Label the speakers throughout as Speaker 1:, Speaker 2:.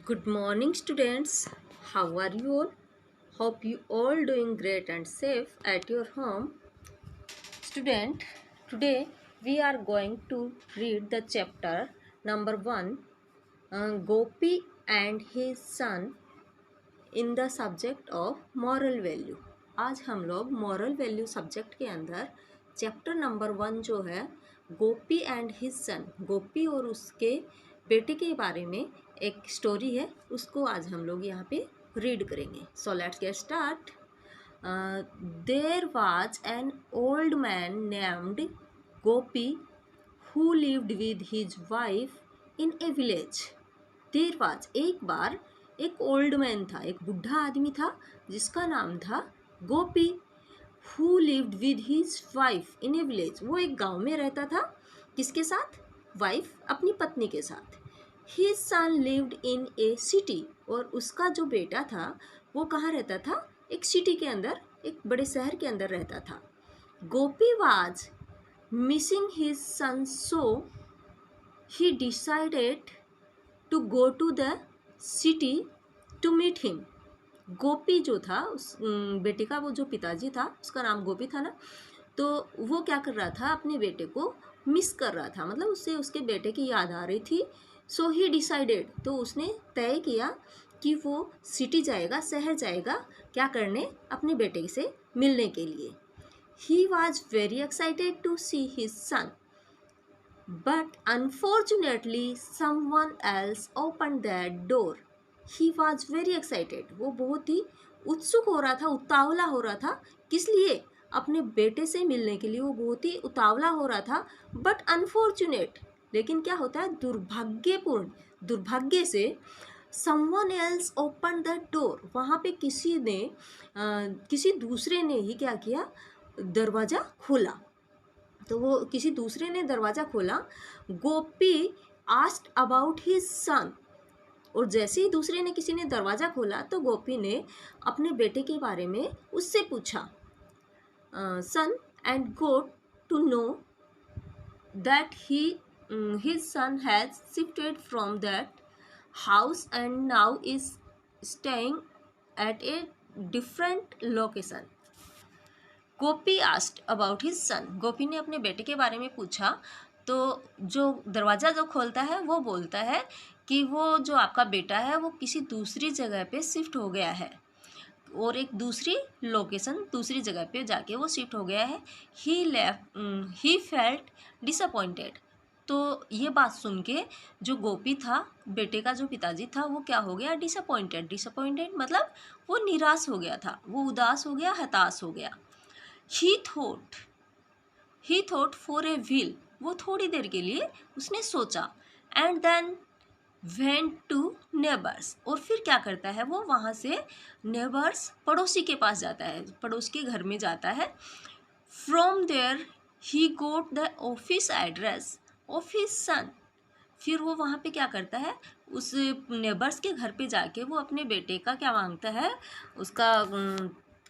Speaker 1: Good morning, students. How are you all? Hope you all doing great and safe at your home. Student, today we are going to read the chapter number 1, Gopi and his son in the subject of moral value. आज हम लोग moral value subject के अंदर chapter number 1 जो है गोपी and his son, गोपी और उसके बेटे के बारे में एक स्टोरी है, उसको आज हम लोग यहाँ पे रीड करेंगे. So let's get start. There was an old man named Gopi who lived with his wife in a village. There was, एक बार एक ओल्ड मैन था, एक बुढ़ा आदमी था जिसका नाम था Gopi. Who lived with his wife in a village, वो एक गांव में रहता था. किसके साथ? वाइफ, अपनी पत्नी के साथ. His son lived in A city, और उसका जो बेटा था वो कहाँ रहता था? एक सिटी के अंदर, एक बड़े शहर के अंदर रहता था. Gopi was missing his son, so he decided to go to the city to meet him. Gopi जो था, उस बेटे का वो जो पिताजी था उसका नाम गोपी था ना, तो वो क्या कर रहा था? अपने बेटे को मिस कर रहा था, मतलब उससे उसके बेटे की याद आ रही थी. सो ही डिसाइडेड, तो उसने तय किया कि वो सिटी जाएगा, शहर जाएगा, क्या करने? अपने बेटे से मिलने के लिए. He was very excited to see his son, but unfortunately someone else open that door. He was very excited, वो बहुत ही उत्सुक हो रहा था, उतावला हो रहा था. किस लिए? अपने बेटे से मिलने के लिए वो बहुत ही उतावला हो रहा था. बट अनफॉर्चुनेट, लेकिन क्या होता है? दुर्भाग्यपूर्ण, दुर्भाग्य से someone else open the door, वहाँ पे किसी दूसरे ने ही क्या किया? दरवाज़ा खोला. तो वो किसी दूसरे ने दरवाज़ा खोला. गोपी आस्क्ड अबाउट हिज सन, और जैसे ही दूसरे ने किसी ने दरवाज़ा खोला तो गोपी ने अपने बेटे के बारे में उससे पूछा. Son and got to know that his son has shifted from that house and now is staying at a different location. Gopi asked about his son, Gopi ने अपने बेटे के बारे में पूछा. तो जो दरवाज़ा जो खोलता है वो बोलता है कि वो जो आपका बेटा है वो किसी दूसरी जगह पे शिफ्ट हो गया है, और एक दूसरी लोकेशन, दूसरी जगह पे जाके वो शिफ्ट हो गया है. He felt disappointed. तो ये बात सुन के जो गोपी था, बेटे का जो पिताजी था, वो क्या हो गया? डिसअपॉइंटेड. डिसअपॉइंटेड मतलब वो निराश हो गया था, वो उदास हो गया, हताश हो गया. He thought for a while, वो थोड़ी देर के लिए उसने सोचा. And then went to neighbours, और फिर क्या करता है? वो वहाँ से नेबर्स, पड़ोसी के पास जाता है, पड़ोस के घर में जाता है. From there he got the office address of his son. फिर वो वहाँ पे क्या करता है? उस नेबर्स के घर पे जाके वो अपने बेटे का क्या मांगता है? उसका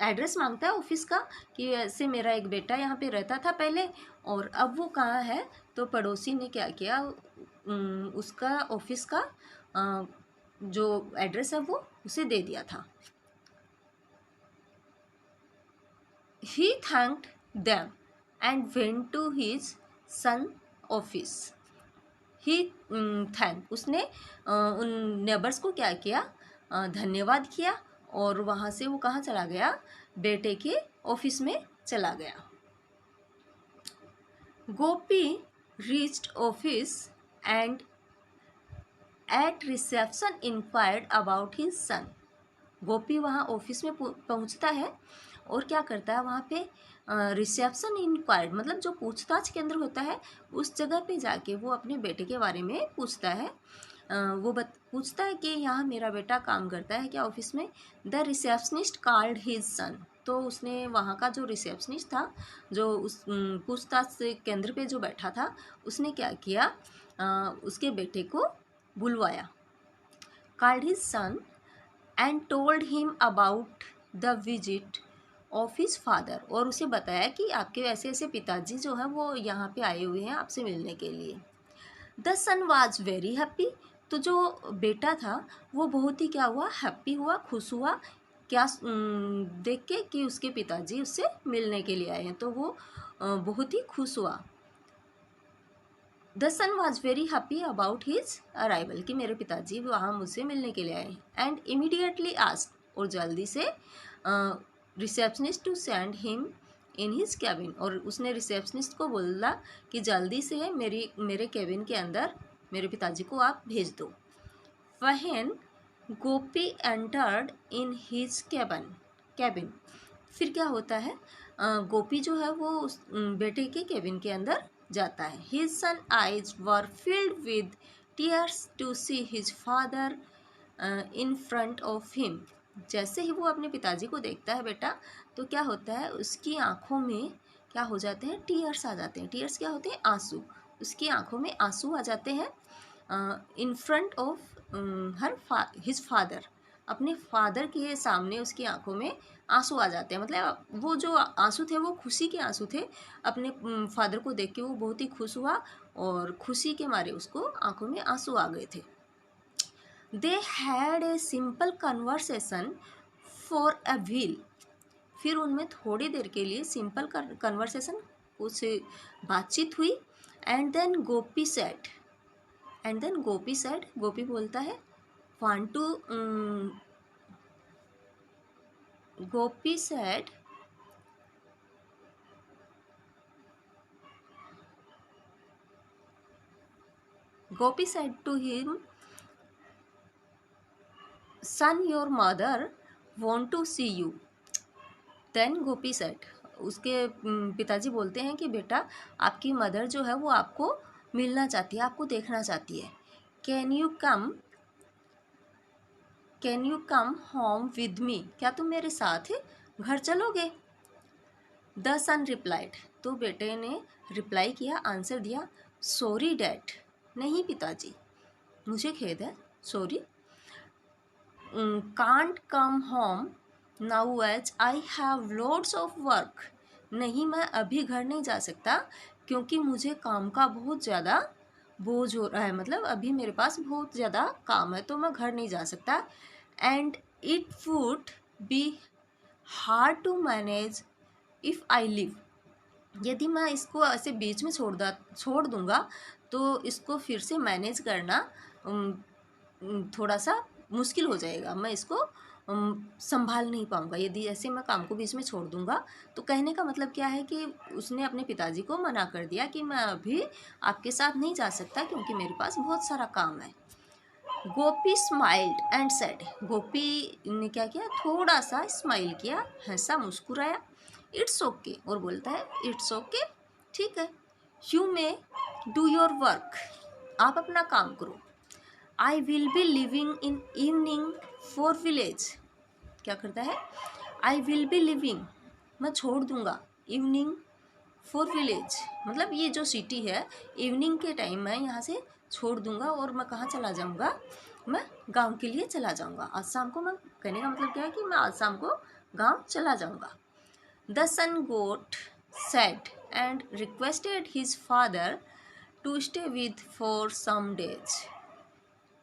Speaker 1: एड्रेस मांगता है ऑफिस का, कि ऐसे मेरा एक बेटा यहाँ पे रहता था पहले, और अब वो कहाँ है? तो पड़ोसी ने क्या किया? उसका ऑफिस का जो एड्रेस है वो उसे दे दिया था. He thanked them and went to his son office. He thank, उसने उन नेबर्स को क्या किया? धन्यवाद किया, और वहाँ से वो कहाँ चला गया? बेटे के ऑफिस में चला गया. Gopi reached office and at reception enquired about his son. Gopi वहाँ ऑफिस में पहुँचता है, और क्या करता है? वहाँ पे रिसेप्शन इंक्वायर्ड मतलब जो पूछताछ केंद्र होता है, उस जगह पे जाके वो अपने बेटे के बारे में पूछता है. वो पूछता है कि यहाँ मेरा बेटा काम करता है क्या ऑफिस में? The receptionist called his son. तो उसने वहाँ का जो रिसेप्शनिस्ट था, जो उस पूछताछ केंद्र पे जो बैठा था, उसने क्या किया? उसके बेटे को बुलवाया. Called his son and told him about the visit of his father, और उसे बताया कि आपके ऐसे ऐसे पिताजी जो हैं वो यहाँ पे आए हुए हैं आपसे मिलने के लिए. The son was very happy तो जो बेटा था वो बहुत ही क्या हुआ, हैप्पी हुआ, खुश हुआ, क्या देख के कि उसके पिताजी उससे मिलने के लिए आए हैं, तो वो बहुत ही खुश हुआ। The son was very happy about his arrival, कि मेरे पिताजी वहाँ मुझसे मिलने के लिए आए हैं। एंड इमीडिएटली आस्क्ड, और जल्दी से receptionist to send him in his cabin, और उसने रिसेप्शनिस्ट को बोला कि जल्दी से मेरे कैबिन के अंदर मेरे पिताजी को आप भेज दो। When Gopi entered in his cabin, फिर क्या होता है, गोपी जो है वो उस बेटे के कैबिन के अंदर जाता है। His son eyes were filled with tears to see his father in front of him. जैसे ही वो अपने पिताजी को देखता है बेटा, तो क्या होता है, उसकी आंखों में क्या हो जाते हैं, टीयर्स आ जाते हैं। टीयर्स क्या होते हैं, आंसू। उसकी आंखों में आंसू आ जाते हैं इन फ्रंट ऑफ हिज फादर, अपने फादर के सामने उसकी आंखों में आंसू आ जाते हैं। मतलब वो जो आंसू थे वो खुशी के आंसू थे। अपने फादर को देख के वो बहुत ही खुश हुआ और खुशी के मारे उसको आंखों में आंसू आ गए थे। They had a simple conversation for a wheel, फिर उनमें थोड़ी देर के लिए सिंपल कन्वर्सेशन, कुछ बातचीत हुई। And then Gopi said, Gopi बोलता है, want to Gopi said, Gopi said to him, son your mother want to see you. Then Gopi said, उसके पिताजी बोलते हैं कि बेटा आपकी मदर जो है वो आपको मिलना चाहती है, आपको देखना चाहती है। Can you come home with me, क्या तुम मेरे साथ घर चलोगे। द सन रिप्लाइड, तो बेटे ने रिप्लाई किया, आंसर दिया, सॉरी डैड, नहीं पिताजी मुझे खेद है, sorry. Can't come home now as I have loads of work, नहीं मैं अभी घर नहीं जा सकता क्योंकि मुझे काम का बहुत ज़्यादा बोझ हो रहा है, मतलब अभी मेरे पास बहुत ज़्यादा काम है तो मैं घर नहीं जा सकता। And it would be hard to manage if I live, यदि मैं इसको ऐसे बीच में छोड़ दूँगा तो इसको फिर से मैनेज करना थोड़ा सा मुश्किल हो जाएगा, मैं इसको संभाल नहीं पाऊँगा यदि ऐसे मैं काम को बीच में छोड़ दूँगा। तो कहने का मतलब क्या है कि उसने अपने पिताजी को मना कर दिया कि मैं अभी आपके साथ नहीं जा सकता क्योंकि मेरे पास बहुत सारा काम है। गोपी स्माइल्ड एंड सेड, गोपी ने क्या किया, थोड़ा सा स्माइल किया, हंसा, मुस्कुराया। इट्स ओके, और बोलता है इट्स ओके, ठीक है। You may do your work, आप अपना काम करो। I will be living in evening for village, क्या करता है, आई विल बी लिविंग, मैं छोड़ दूंगा, इवनिंग फॉर विलेज, मतलब ये जो सिटी है इवनिंग के टाइम मैं यहाँ से छोड़ दूंगा और मैं कहाँ चला जाऊँगा, मैं गांव के लिए चला जाऊँगा। आज शाम को, मैं कहने का मतलब क्या है कि मैं आज शाम को गांव चला जाऊँगा। The son got sad and requested his father to stay with for some days,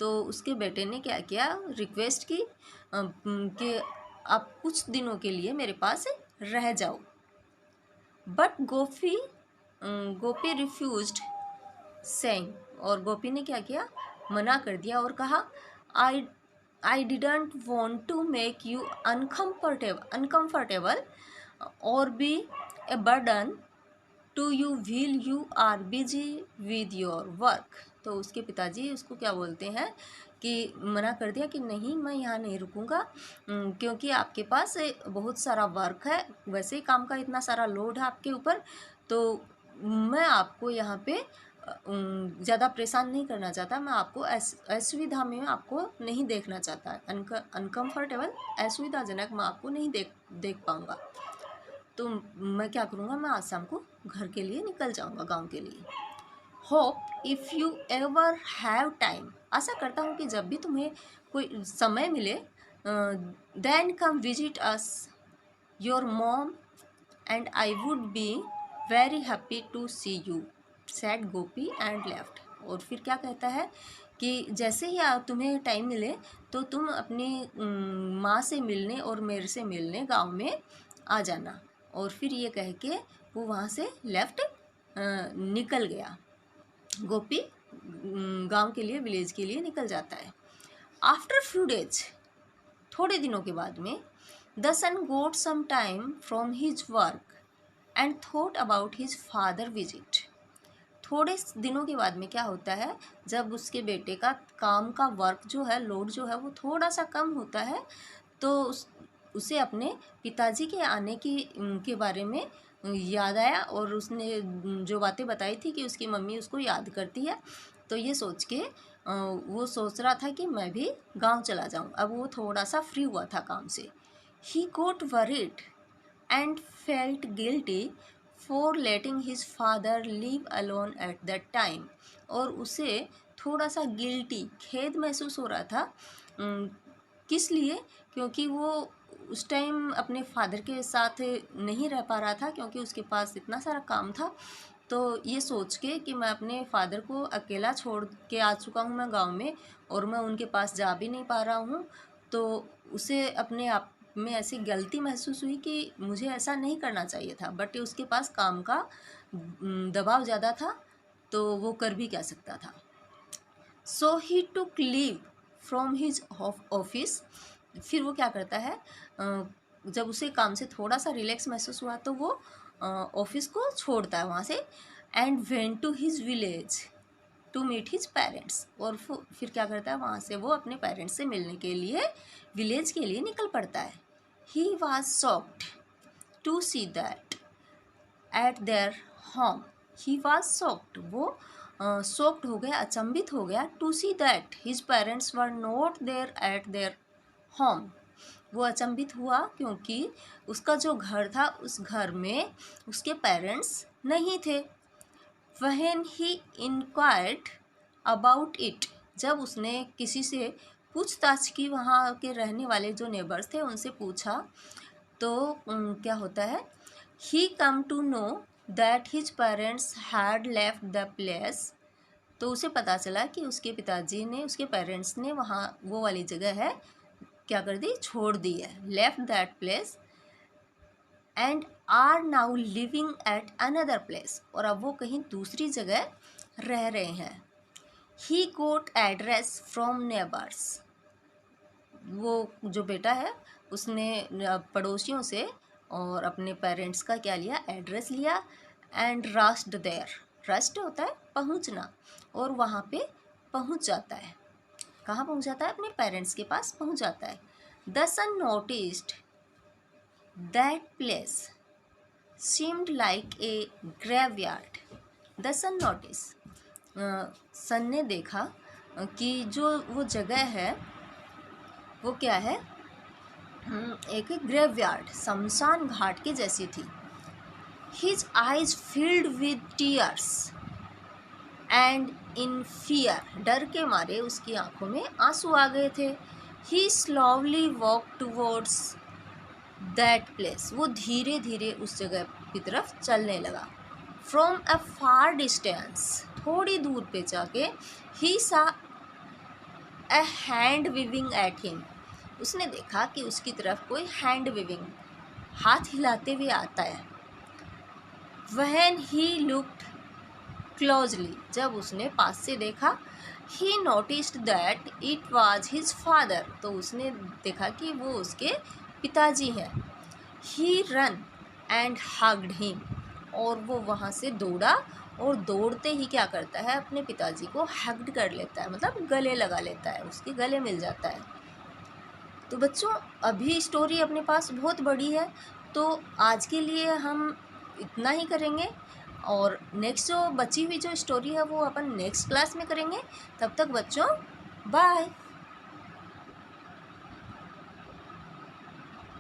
Speaker 1: तो उसके बेटे ने क्या किया, रिक्वेस्ट की कि आप कुछ दिनों के लिए मेरे पास रह जाओ। बट गोपी रिफ्यूज्ड सेइंग, और गोपी ने क्या किया, मना कर दिया और कहा, I didn't want to make you uncomfortable और be a burden to you while you are busy with your work. तो उसके पिताजी उसको क्या बोलते हैं कि मना कर दिया कि नहीं मैं यहाँ नहीं रुकूँगा क्योंकि आपके पास बहुत सारा वर्क है, वैसे ही काम का इतना सारा लोड है आपके ऊपर, तो मैं आपको यहाँ पे ज़्यादा परेशान नहीं करना चाहता, मैं आपको असुविधा में आपको नहीं देखना चाहता, अनकम्फर्टेबल, असुविधाजनक मैं आपको नहीं देख पाऊँगा, तो मैं क्या करूँगा, मैं आज शाम को घर के लिए निकल जाऊँगा, गांव के लिए। Hope if you ever have time, आशा करता हूँ कि जब भी तुम्हें कोई समय मिले, then come visit us your mom and I would be very happy to see you, said Gopi and left. और फिर क्या कहता है कि जैसे ही तुम्हें टाइम मिले तो तुम अपनी माँ से मिलने और मेरे से मिलने गांव में आ जाना। और फिर ये कह के वो वहाँ से लेफ्ट निकल गया। गोपी गांव के लिए, विलेज के लिए निकल जाता है। आफ्टर फ्यू डेज, थोड़े दिनों के बाद में, the son got some time from his work and thought about his father visit. थोड़े दिनों के बाद में क्या होता है, जब उसके बेटे का काम का वर्क जो है, लोड जो है वो थोड़ा सा कम होता है, तो उसे अपने पिताजी के आने के बारे में याद आया। और उसने जो बातें बताई थी कि उसकी मम्मी उसको याद करती है, तो ये सोच के वो सोच रहा था कि मैं भी गांव चला जाऊं। अब वो थोड़ा सा फ्री हुआ था काम से। He got worried and felt guilty for letting his father leave alone at that time. और उसे थोड़ा सा गिल्टी, खेद महसूस हो रहा था। किस लिए? क्योंकि वो उस टाइम अपने फादर के साथ नहीं रह पा रहा था, क्योंकि उसके पास इतना सारा काम था। तो ये सोच के कि मैं अपने फादर को अकेला छोड़ के आ चुका हूँ मैं गांव में, और मैं उनके पास जा भी नहीं पा रहा हूँ, तो उसे अपने आप में ऐसी गलती महसूस हुई कि मुझे ऐसा नहीं करना चाहिए था। बट उसके पास काम का दबाव ज़्यादा था, तो वो कर भी क्या सकता था। So he took leave from his office. फिर वो क्या करता है, जब उसे काम से थोड़ा सा रिलैक्स महसूस हुआ तो वो ऑफिस को छोड़ता है वहाँ से, and went to his village to meet his parents. और फिर क्या करता है, वहाँ से वो अपने पेरेंट्स से मिलने के लिए विलेज के लिए निकल पड़ता है। He was shocked to see that at their home. He was shocked, वो शॉक्ड हो गया, अचंभित हो गया, to see that his parents were not there at their home. वो अचंभित हुआ क्योंकि उसका जो घर था, उस घर में उसके पेरेंट्स नहीं थे। When he inquired about it, जब उसने किसी से पूछताछ की, वहाँ के रहने वाले जो नेबर्स थे उनसे पूछा, तो क्या होता है, he came to know that his parents had left the place. तो उसे पता चला कि उसके पिताजी ने, उसके पेरेंट्स ने वहाँ वो वाली जगह है क्या कर दी, छोड़ दी है, left that place, and are now living at another place. और अब वो कहीं दूसरी जगह रह रहे हैं। He got address from neighbours. वो जो बेटा है उसने पड़ोसियों से और अपने पेरेंट्स का क्या लिया, एड्रेस लिया, एंड रश्ड देयर। रश्ड होता है पहुंचना, और वहाँ पे पहुंच जाता है। कहाँ पहुंच जाता है, अपने पेरेंट्स के पास पहुंच जाता है। The son noticed that place seemed like a graveyard. The son notice, son ने देखा कि जो वो जगह है वो क्या है, एक ग्रेवयार्ड, शमशान घाट के जैसी थी। His eyes field with tears and in fear, डर के मारे उसकी आंखों में आंसू आ गए थे। He slowly walk towards that place, वो धीरे धीरे उस जगह की तरफ चलने लगा। फ्रॉम अ फार डिस्टेंस, थोड़ी दूर पे जाके, ही सा a hand viewing at him, उसने देखा कि उसकी तरफ कोई हैंड विविंग, हाथ हिलाते हुए आता है। व्हेन ही लुक्ड क्लोजली, जब उसने पास से देखा, ही noticed that it was his father, तो उसने देखा कि वो उसके पिताजी हैं। ही रन एंड हग्ड हिम, और वो वहाँ से दौड़ा, और दौड़ते ही क्या करता है, अपने पिताजी को हग्ड कर लेता है, मतलब गले लगा लेता है, उसके गले मिल जाता है। तो बच्चों, अभी स्टोरी अपने पास बहुत बड़ी है, तो आज के लिए हम इतना ही करेंगे, और नेक्स्ट जो बची हुई जो स्टोरी है वो अपन नेक्स्ट क्लास में करेंगे। तब तक बच्चों, बाय।